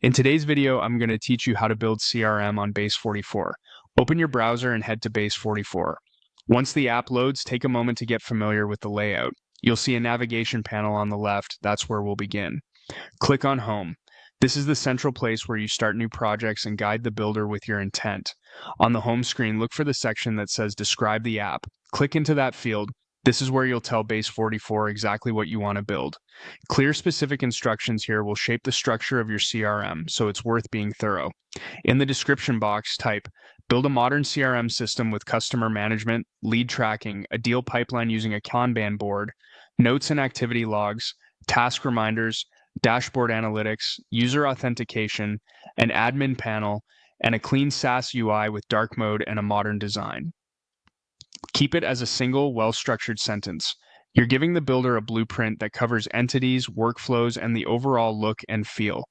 In today's video, I'm going to teach you how to build CRM on Base44. Open your browser and head to Base44. Once the app loads, take a moment to get familiar with the layout. You'll see a navigation panel on the left. That's where we'll begin. Click on Home. This is the central place where you start new projects and guide the builder with your intent. On the home screen, look for the section that says Describe the app. Click into that field. This is where you'll tell Base44 exactly what you want to build. Clear specific instructions here will shape the structure of your CRM, so it's worth being thorough. In the description box, type, build a modern CRM system with customer management, lead tracking, a deal pipeline using a Kanban board, notes and activity logs, task reminders, dashboard analytics, user authentication, an admin panel, and a clean SaaS UI with dark mode and a modern design. Keep it as a single, well-structured sentence. You're giving the builder a blueprint that covers entities, workflows, and the overall look and feel.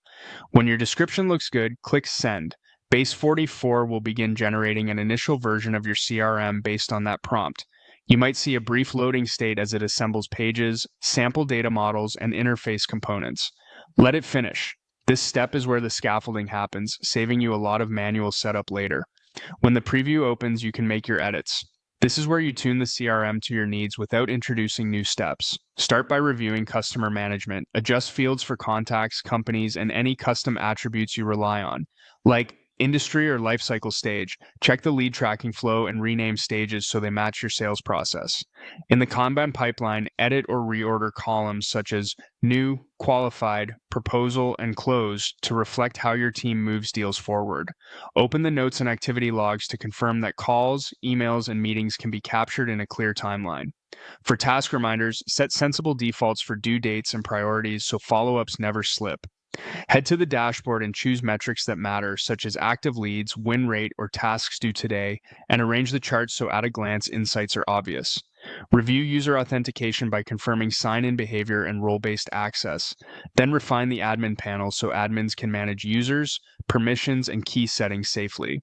When your description looks good, click Send. Base44 will begin generating an initial version of your CRM based on that prompt. You might see a brief loading state as it assembles pages, sample data models, and interface components. Let it finish. This step is where the scaffolding happens, saving you a lot of manual setup later. When the preview opens, you can make your edits. This is where you tune the CRM to your needs without introducing new steps. Start by reviewing customer management. Adjust fields for contacts, companies, and any custom attributes you rely on, like industry or lifecycle stage. Check the lead tracking flow and rename stages so they match your sales process. In the Kanban pipeline, edit or reorder columns such as new, qualified, proposal, and close to reflect how your team moves deals forward. Open the notes and activity logs to confirm that calls, emails, and meetings can be captured in a clear timeline. For task reminders, set sensible defaults for due dates and priorities so follow-ups never slip. Head to the dashboard and choose metrics that matter, such as active leads, win rate, or tasks due today, and arrange the charts so at a glance insights are obvious. Review user authentication by confirming sign-in behavior and role-based access. Then refine the admin panel so admins can manage users, permissions, and key settings safely.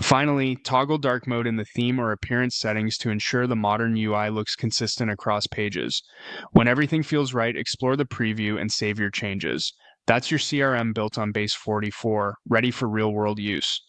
Finally, toggle dark mode in the theme or appearance settings to ensure the modern UI looks consistent across pages. When everything feels right, explore the preview and save your changes. That's your CRM built on Base44, ready for real-world use.